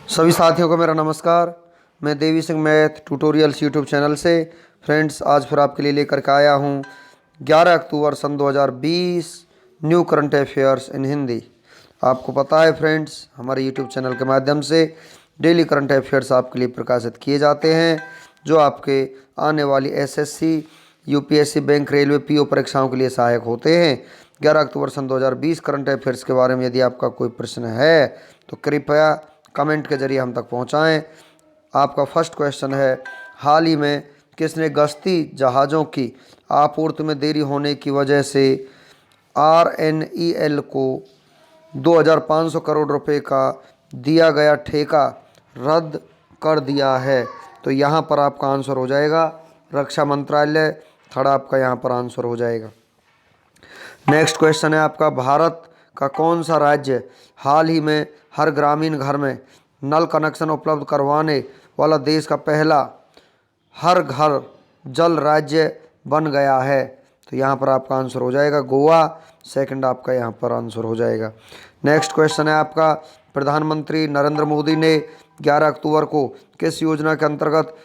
सभी साथियों को मेरा नमस्कार। मैं Devi Singh math tutorials YouTube channel से फ्रेंड्स आज फिर आपके लिए लेकर के आया हूँ 11 अक्टूबर सन 2020 new current affairs in Hindi. आपको पता है फ्रेंड्स, हमारे यूट्यूब चैनल के माध्यम से डेली करंट अफेयर्स आपके लिए प्रकाशित किए जाते हैं जो आपके आने वाली SSC, UPSC, bank, railway, PO परीक्षाओं के लिए सहायक होते हैं। 11 अक्टूबर सन 2020 करंट अफेयर्स के बारे में यदि आपका कोई प्रश्न है तो कृपया कमेंट के जरिए हम तक पहुंचाएं। आपका फर्स्ट क्वेश्चन है, हाल ही में किसने गश्ती जहाज़ों की आपूर्ति में देरी होने की वजह से RNEL को 2500 करोड़ रुपए का दिया गया ठेका रद्द कर दिया है? तो यहाँ पर आपका आंसर हो जाएगा रक्षा मंत्रालय। थर्ड आपका यहाँ पर आंसर हो जाएगा। नेक्स्ट क्वेश्चन है आपका, भारत का कौन सा राज्य हाल ही में हर ग्रामीण घर में नल कनेक्शन उपलब्ध करवाने वाला देश का पहला हर घर जल राज्य बन गया है? तो यहाँ पर आपका आंसर हो जाएगा गोवा। सेकंड आपका यहाँ पर आंसर हो जाएगा। नेक्स्ट क्वेश्चन है आपका, प्रधानमंत्री नरेंद्र मोदी ने 11 अक्टूबर को किस योजना के अंतर्गत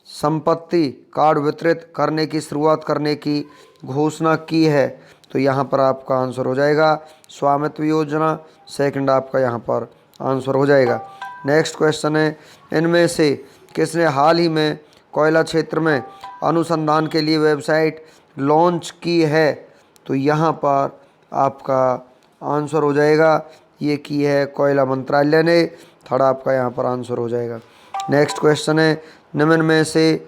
संपत्ति कार्ड वितरित करने की शुरुआत करने की घोषणा की है? तो यहाँ पर आपका आंसर हो जाएगा स्वामित्व योजना। सेकंड आपका यहाँ पर आंसर हो जाएगा। नेक्स्ट क्वेश्चन है, इनमें से किसने हाल ही में कोयला क्षेत्र में अनुसंधान के लिए वेबसाइट लॉन्च की है? तो यहाँ पर आपका आंसर हो जाएगा, ये की है कोयला मंत्रालय ने। थर्ड आपका यहाँ पर आंसर हो जाएगा। नेक्स्ट क्वेश्चन है, निम्न में से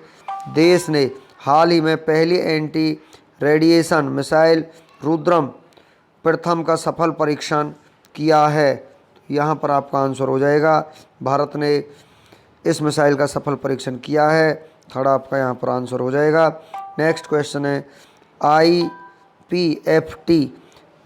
देश ने हाल ही में पहली एंटी रेडिएशन मिसाइल रुद्रम प्रथम का सफल परीक्षण किया है? तो यहाँ पर आपका आंसर हो जाएगा भारत ने इस मिसाइल का सफल परीक्षण किया है। थर्ड आपका यहाँ पर आंसर हो जाएगा। नेक्स्ट क्वेश्चन है, IPFT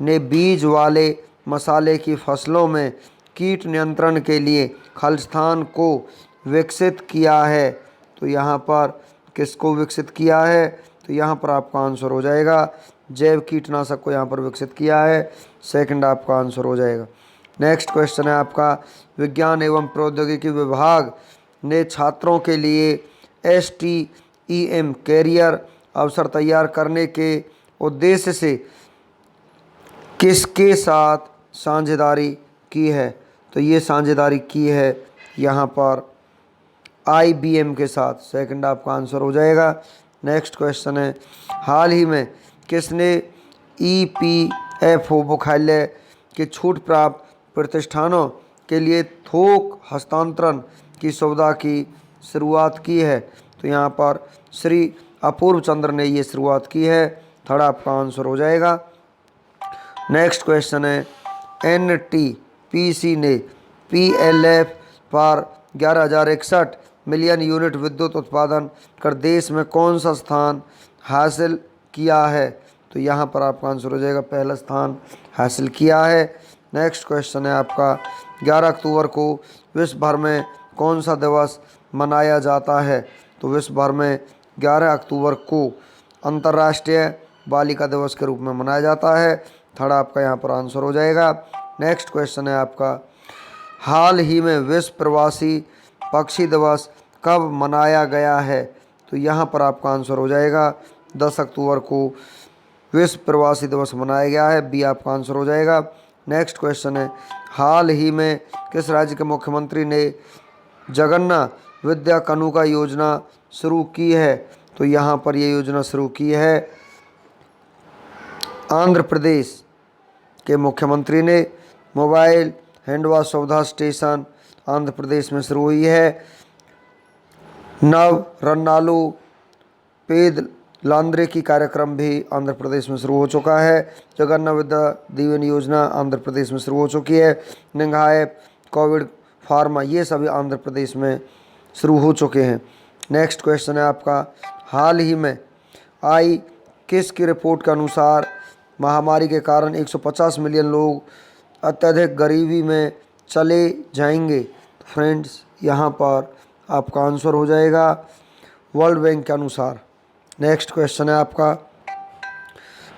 ने बीज वाले मसाले की फसलों में कीट नियंत्रण के लिए खालिस्तान को विकसित किया है? तो यहाँ पर किसको विकसित किया है? तो यहाँ पर आपका आंसर हो जाएगा जैव कीटनाशक को यहाँ पर विकसित किया है। सेकंड आपका आंसर हो जाएगा। नेक्स्ट क्वेश्चन है आपका, विज्ञान एवं प्रौद्योगिकी विभाग ने छात्रों के लिए STEM कैरियर अवसर तैयार करने के उद्देश्य से किसके साथ साझेदारी की है? तो ये साझेदारी की है यहाँ पर IBM के साथ। सेकंड आपका आंसर हो जाएगा। नेक्स्ट क्वेश्चन है, हाल ही में किसने EPFO मुख्यालय के छूट प्राप्त प्रतिष्ठानों के लिए थोक हस्तांतरण की सुविधा की शुरुआत की है? तो यहाँ पर श्री अपूर्व चंद्र ने ये शुरुआत की है। थर्ड आपका आंसर हो जाएगा। नेक्स्ट क्वेश्चन है, NTPC ने PLF पर 11,061 मिलियन यूनिट विद्युत उत्पादन कर देश में कौन सा स्थान हासिल किया है? तो यहाँ पर आपका आंसर हो जाएगा पहला स्थान हासिल किया है। नेक्स्ट क्वेश्चन है आपका, 11 अक्टूबर को विश्व भर में कौन सा दिवस मनाया जाता है? तो विश्व भर में 11 अक्टूबर को अंतर्राष्ट्रीय बालिका दिवस के रूप में मनाया जाता है। थर्ड आपका यहाँ पर आंसर हो जाएगा। नेक्स्ट क्वेश्चन है आपका, हाल ही में विश्व प्रवासी पक्षी दिवस कब मनाया गया है? तो यहाँ पर आपका आंसर हो जाएगा 10 अक्टूबर को विश्व प्रवासी दिवस मनाया गया है। बी आपका आंसर हो जाएगा। नेक्स्ट क्वेश्चन है, हाल ही में किस राज्य के मुख्यमंत्री ने जगन्नाथ विद्या कानूका योजना शुरू की है? तो यहाँ पर ये योजना शुरू की है आंध्र प्रदेश के मुख्यमंत्री ने। मोबाइल हैंड वॉश सुविधा स्टेशन आंध्र प्रदेश में शुरू हुई है। नव रन्नालू पेद लांद्रे की कार्यक्रम भी आंध्र प्रदेश में शुरू हो चुका है। जगन्नाथ विद्या दीवन योजना आंध्र प्रदेश में शुरू हो चुकी है। निंगाए कोविड फार्मा ये सभी आंध्र प्रदेश में शुरू हो चुके हैं। नेक्स्ट क्वेश्चन है आपका, हाल ही में आई किसकी रिपोर्ट के अनुसार महामारी के कारण 150 मिलियन लोग अत्यधिक गरीबी में चले जाएंगे? फ्रेंड्स यहाँ पर आपका आंसर हो जाएगा वर्ल्ड बैंक के अनुसार। नेक्स्ट क्वेश्चन है आपका,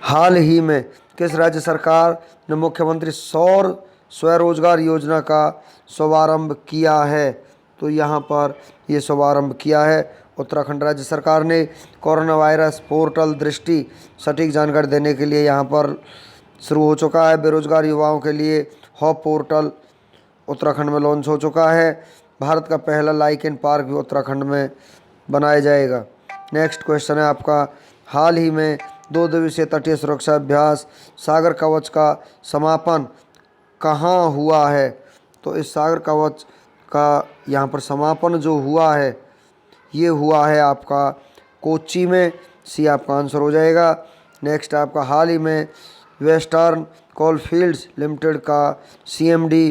हाल ही में किस राज्य सरकार ने मुख्यमंत्री सौर स्वरोजगार योजना का शुभारंभ किया है? तो यहाँ पर ये शुभारंभ किया है उत्तराखंड राज्य सरकार ने। कोरोना वायरस पोर्टल दृष्टि सटीक जानकारी देने के लिए यहाँ पर शुरू हो चुका है। बेरोजगार युवाओं के लिए हॉप पोर्टल उत्तराखंड में लॉन्च हो चुका है। भारत का पहला लाइक इन पार्क भी उत्तराखंड में बनाया जाएगा। नेक्स्ट क्वेश्चन है आपका, हाल ही में 2 दिवसीय तटीय सुरक्षा अभ्यास सागर कवच का समापन कहाँ हुआ है? तो इस सागर कवच का यहाँ पर समापन जो हुआ है ये हुआ है आपका कोच्चि में। सी आपका आंसर हो जाएगा। नेक्स्ट आपका, हाल ही में वेस्टर्न कोलफील्ड्स लिमिटेड का सीएमडी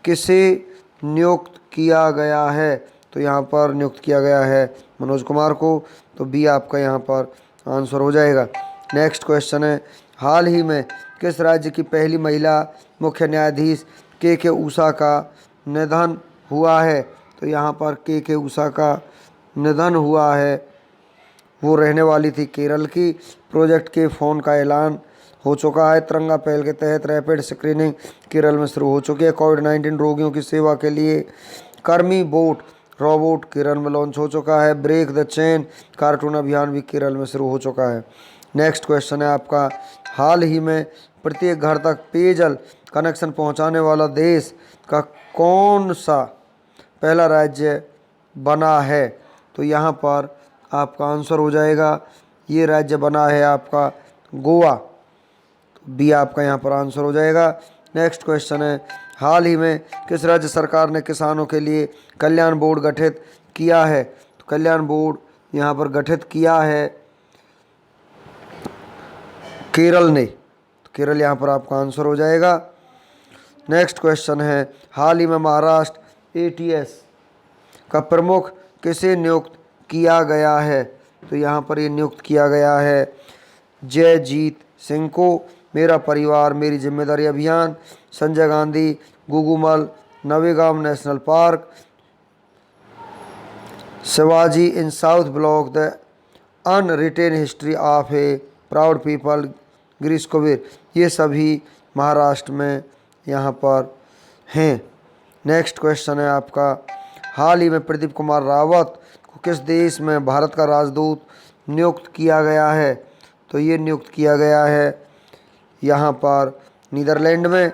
किसे नियुक्त किया गया है? तो यहाँ पर नियुक्त किया गया है मनोज कुमार को। तो बी आपका यहाँ पर आंसर हो जाएगा। नेक्स्ट क्वेश्चन है, हाल ही में किस राज्य की पहली महिला मुख्य न्यायाधीश के ऊषा का निधन हुआ है? तो यहाँ पर के ऊषा का निधन हुआ है। वो रहने वाली थी केरल की। प्रोजेक्ट के फ़ोन का ऐलान हो चुका है। तिरंगा पहल के तहत रैपिड स्क्रीनिंग केरल में शुरू हो चुकी है। कोविड-19 रोगियों की सेवा के लिए कर्मी बोट रोबोट केरल में लॉन्च हो चुका है। ब्रेक द चेन कार्टून अभियान भी केरल में शुरू हो चुका है। नेक्स्ट क्वेश्चन है आपका, हाल ही में प्रत्येक घर तक पेयजल कनेक्शन पहुंचाने वाला देश का कौन सा पहला राज्य बना है? तो यहाँ पर आपका आंसर हो जाएगा, ये राज्य बना है आपका गोवा। बी आपका यहाँ पर आंसर हो जाएगा। नेक्स्ट क्वेश्चन है, हाल ही में किस राज्य सरकार ने किसानों के लिए कल्याण बोर्ड गठित किया है? तो कल्याण बोर्ड यहाँ पर गठित किया है केरल ने। तो केरल यहाँ पर आपका आंसर हो जाएगा। नेक्स्ट क्वेश्चन है, हाल ही में महाराष्ट्र एटीएस का प्रमुख किसे नियुक्त किया गया है? तो यहाँ पर ये नियुक्त किया गया है जयजीत सिंह को। मेरा परिवार मेरी जिम्मेदारी अभियान, Sanjay Gandhi Gugamal Navegaon National Park, Shivaji in South Block, the unwritten history of a proud people Girish Kuber, ये सभी महाराष्ट्र में यहाँ पर हैं। नेक्स्ट क्वेश्चन है आपका, हाल ही में प्रदीप कुमार रावत को किस देश में भारत का राजदूत नियुक्त किया गया है? तो ये नियुक्त किया गया है यहाँ पर नीदरलैंड में।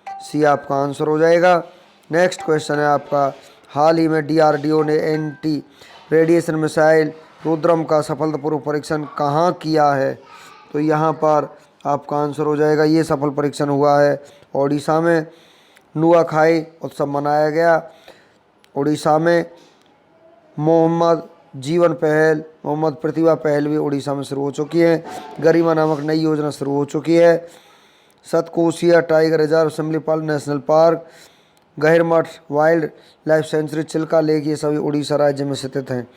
सी आपका आंसर हो जाएगा। नेक्स्ट क्वेश्चन है आपका, हाल ही में डीआरडीओ ने एंटी रेडिएशन मिसाइल रुद्रम का सफलतापूर्वक परीक्षण कहाँ किया है? तो यहाँ पर आपका आंसर हो जाएगा, ये सफल परीक्षण हुआ है ओडिशा में। नुआखाई उत्सव मनाया गया उड़ीसा में। मोहम्मद जीवन पहल, मोहम्मद प्रतिभा पहल भी उड़ीसा में शुरू हो चुकी है। गरिमा नामक नई योजना शुरू हो चुकी है। Satkosia Tiger Reserve, Simlipal National Park, Gahirmatha Wildlife Sanctuary, Chilka Lake, ये सभी उड़ीसा राज्य में स्थित हैं।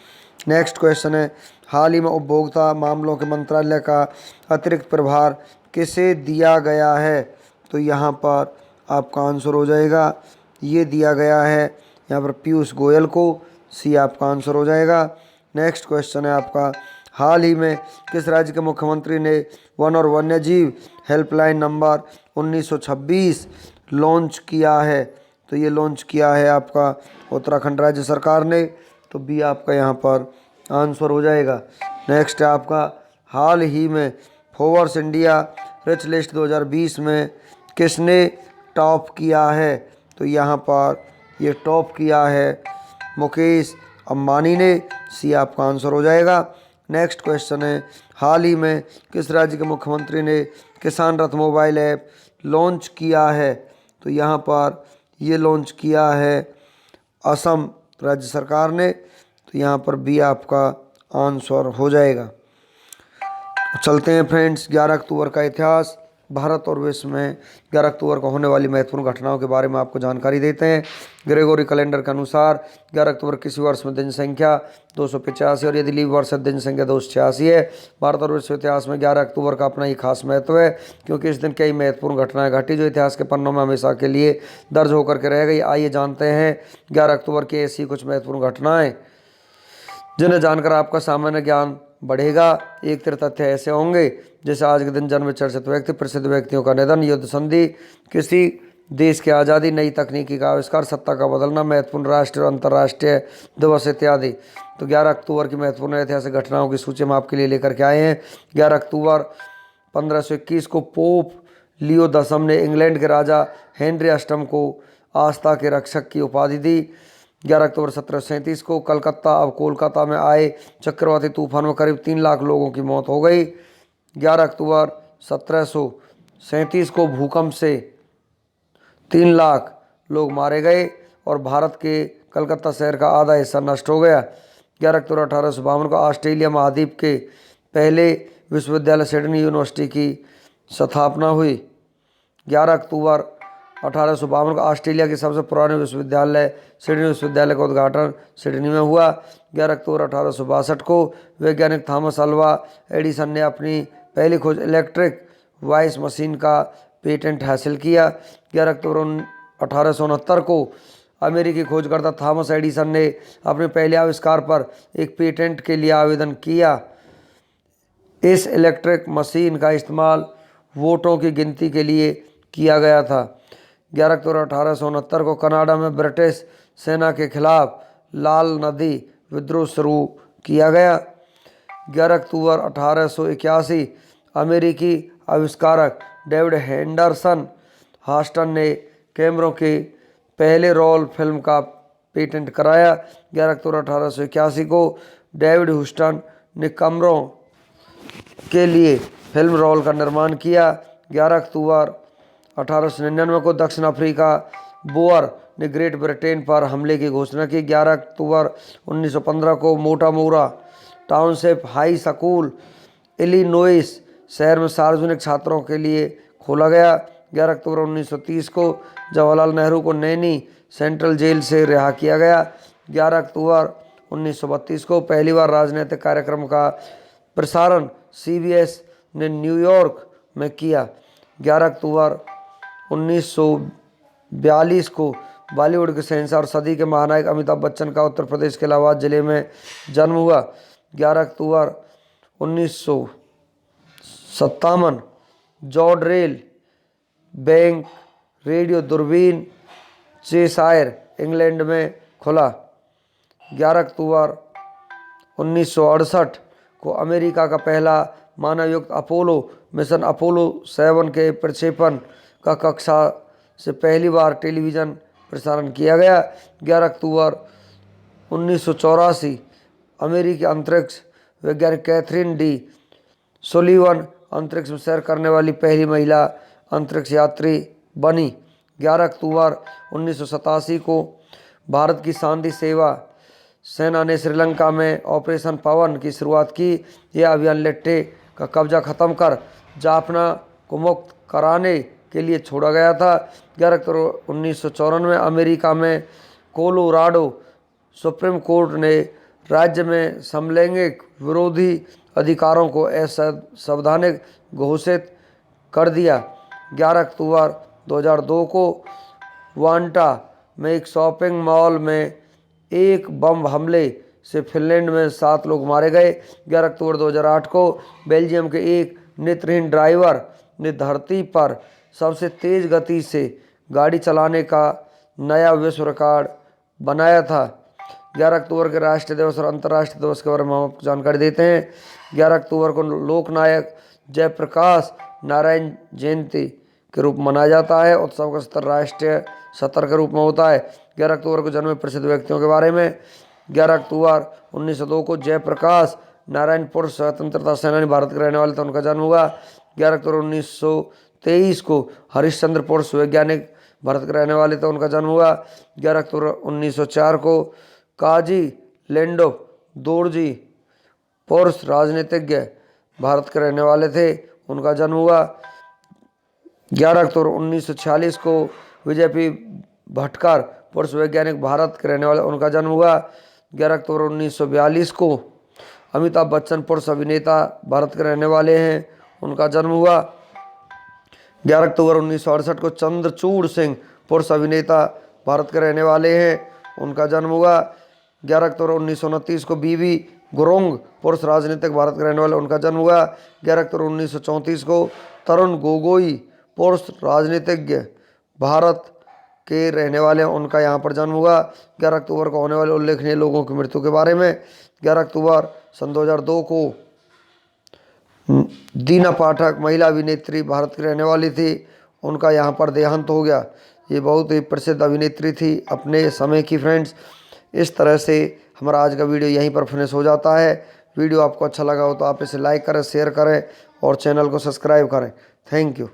नेक्स्ट क्वेश्चन है, हाल ही में उपभोक्ता मामलों के मंत्रालय का अतिरिक्त प्रभार किसे दिया गया है? तो यहाँ पर आपका आंसर हो जाएगा, ये दिया गया है यहाँ पर पीयूष गोयल को। सी आपका आंसर हो जाएगा। नेक्स्ट क्वेश्चन है आपका, हाल ही में किस राज्य के मुख्यमंत्री ने वन और वन्यजीव हेल्पलाइन नंबर 1926 लॉन्च किया है? तो ये लॉन्च किया है आपका उत्तराखंड राज्य सरकार ने। तो बी आपका यहाँ पर आंसर हो जाएगा। नेक्स्ट है आपका, हाल ही में फोर्ब्स इंडिया रिच लिस्ट 2020 में किसने टॉप किया है? तो यहाँ पर ये टॉप किया है मुकेश अंबानी ने। सी आपका आंसर हो जाएगा। नेक्स्ट क्वेश्चन है, हाल ही में किस राज्य के मुख्यमंत्री ने किसान रथ मोबाइल ऐप लॉन्च किया है? तो यहाँ पर ये लॉन्च किया है असम राज्य सरकार ने। तो यहाँ पर बी आपका आंसर हो जाएगा। चलते हैं फ्रेंड्स, 11 अक्टूबर का इतिहास। भारत और विश्व में 11 अक्टूबर को होने वाली महत्वपूर्ण घटनाओं के बारे में आपको जानकारी देते हैं। ग्रेगोरी कैलेंडर के अनुसार 11 अक्टूबर किसी वर्ष में दिन संख्या 285 और यदि लीप वर्ष दिन संख्या 286 है। भारत और विश्व इतिहास में 11 अक्टूबर का अपना ही खास महत्व है, क्योंकि इस दिन कई महत्वपूर्ण घटनाएं घटी जो इतिहास के पन्नों में हमेशा के लिए दर्ज होकर के रह गई। आइए जानते हैं 11 अक्टूबर की ऐसी कुछ महत्वपूर्ण घटनाएं जिन्हें जानकर आपका सामान्य ज्ञान बढ़ेगा। एक तथ्य ऐसे होंगे जैसे आज के दिन जन्म चर्चित व्यक्ति, प्रसिद्ध व्यक्तियों का निधन, युद्ध संधि, किसी देश की आज़ादी, नई तकनीकी का आविष्कार, सत्ता का बदलना, महत्वपूर्ण राष्ट्रीय और अंतर्राष्ट्रीय दिवस इत्यादि। तो 11 अक्टूबर की महत्वपूर्ण ऐतिहासिक घटनाओं की सूची हम आपके लिए लेकर के आए हैं। 11 अक्टूबर 1521 को पोप लियो दसम ने इंग्लैंड के राजा हेनरी अष्टम को आस्था के रक्षक की उपाधि दी। 11 अक्टूबर 1737 को कलकत्ता, अब कोलकाता में आए चक्रवाती तूफान में करीब 3 लाख लोगों की मौत हो गई। 11 अक्टूबर 1737 को भूकंप से 3 लाख लोग मारे गए और भारत के कलकत्ता शहर का आधा हिस्सा नष्ट हो गया। 11 अक्टूबर 1852 को ऑस्ट्रेलिया महाद्वीप के पहले विश्वविद्यालय सिडनी यूनिवर्सिटी की स्थापना हुई। 11 अक्टूबर 1852 को ऑस्ट्रेलिया के सबसे पुराने विश्वविद्यालय सिडनी विश्वविद्यालय का उद्घाटन सिडनी में हुआ। 11 अक्टूबर 1862 को वैज्ञानिक थॉमस अल्वा एडिसन ने अपनी पहली खोज इलेक्ट्रिक वॉइस मशीन का पेटेंट हासिल किया। 11 अक्टूबर 1869 को अमेरिकी खोजकर्ता थॉमस एडिसन ने अपने पहले आविष्कार पर एक पेटेंट के लिए आवेदन किया। इस इलेक्ट्रिक मशीन का इस्तेमाल वोटों की गिनती के लिए किया गया था। 11 अक्टूबर 1869 को कनाडा में ब्रिटिश सेना के खिलाफ लाल नदी विद्रोह शुरू किया गया। 11 अक्टूबर 1881 अमेरिकी आविष्कारक डेविड हेंडरसन हास्टन ने कैमरों के पहले रोल फिल्म का पेटेंट कराया। 11 अक्टूबर 1881 को डेविड ह्यूस्टन ने कैमरों के लिए फिल्म रोल का निर्माण किया। 11 अक्टूबर 1899 को दक्षिण अफ्रीका बोअर ने ग्रेट ब्रिटेन पर हमले की घोषणा की। 11 अक्टूबर 1915 को मोटामोरा टाउनशिप हाई स्कूल इलिनोइस शहर में सार्वजनिक छात्रों के लिए खोला गया। 11 अक्टूबर 1930 को जवाहरलाल नेहरू को नैनी सेंट्रल जेल से रिहा किया गया। 11 अक्टूबर 1932 को पहली बार राजनीतिक कार्यक्रम का प्रसारण CBS ने न्यूयॉर्क में किया। 11 अक्टूबर 1942 को बॉलीवुड के शहंशाह और सदी के महानायक अमिताभ बच्चन का उत्तर प्रदेश के इलाहाबाद जिले में जन्म हुआ। 11 अक्टूबर 1957 जॉर्डरेल बैंक रेडियो दूरबीन चेशायर इंग्लैंड में खुला। 11 अक्टूबर 1968 को अमेरिका का पहला मानवयुक्त अपोलो मिशन अपोलो 7 के प्रक्षेपण का कक्षा से पहली बार टेलीविज़न प्रसारण किया गया। 11 अक्टूबर 1984 अमेरिकी अंतरिक्ष वैज्ञानिक कैथरीन डी सुलिवन अंतरिक्ष में सैर करने वाली पहली महिला अंतरिक्ष यात्री बनी। 11 अक्टूबर 1987 को भारत की शांति सेवा सेना ने श्रीलंका में ऑपरेशन पवन की शुरुआत की। यह अभियान लिट्टे का कब्जा खत्म कर जाफना को मुक्त कराने के लिए छोड़ा गया था। 11 अक्टूबर 1994 अमेरिका में कोलोराडो सुप्रीम कोर्ट ने राज्य में समलैंगिक विरोधी अधिकारों को असंवैधानिक घोषित कर दिया। 11 अक्टूबर 2002 को वांटा में एक शॉपिंग मॉल में एक बम हमले से फिनलैंड में 7 लोग मारे गए। 11 अक्टूबर 2008 को बेल्जियम के एक नेत्रहीन ड्राइवर ने धरती पर सबसे तेज़ गति से गाड़ी चलाने का नया विश्व रिकॉर्ड बनाया था। 11 अक्टूबर के राष्ट्रीय दिवस और अंतर्राष्ट्रीय दिवस के बारे में हम आपको जानकारी देते हैं। 11 अक्टूबर को लोकनायक जयप्रकाश नारायण जयंती के रूप में मनाया जाता है। उत्सव का स्तर राष्ट्रीय स्तर के रूप में होता है। 11 अक्टूबर को जन्मे प्रसिद्ध व्यक्तियों के बारे में। 11 अक्टूबर 1902 को जयप्रकाश नारायण पुरुष स्वतंत्रता सेनानी भारत के रहने वाले थे, उनका जन्म हुआ। 11 अक्टूबर 1923 को हरिश्चंद्र पुरुष वैज्ञानिक भारत के रहने वाले थे, उनका जन्म हुआ। 11 अक्टूबर 1904 को काजी लैंडो दोरजी पुरुष राजनीतिज्ञ भारत के रहने वाले थे, उनका जन्म हुआ। 11 अक्टूबर 1946 को विजय पी भटकर पुरुष वैज्ञानिक भारत के रहने वाले, उनका जन्म हुआ। 11 अक्टूबर 1942 को अमिताभ बच्चन पुरुष अभिनेता भारत के रहने वाले हैं, उनका जन्म हुआ। 11 अक्टूबर 1968 को चंद्रचूड़ सिंह पुरुष अभिनेता भारत के रहने वाले हैं, उनका जन्म हुआ। 11 अक्टूबर 1929 को बीवी गुरुंग पुरुष राजनीतिक भारत के रहने वाले, उनका जन्म हुआ। 11 अक्टूबर 1934 को तरुण गोगोई पुरुष राजनीतिज्ञ भारत के रहने वाले हैं, उनका यहाँ पर जन्म हुआ। 11 अक्टूबर को होने वाले उल्लेखनीय लोगों की मृत्यु के बारे में, 11 अक्टूबर सन 2002 को दीना पाठक महिला अभिनेत्री भारत की रहने वाली थी, उनका यहाँ पर देहांत हो गया। ये बहुत ही प्रसिद्ध अभिनेत्री थी अपने समय की। फ्रेंड्स, इस तरह से हमारा आज का वीडियो यहीं पर फिनिश हो जाता है। वीडियो आपको अच्छा लगा हो तो आप इसे लाइक करें, शेयर करें और चैनल को सब्सक्राइब करें। Thank you.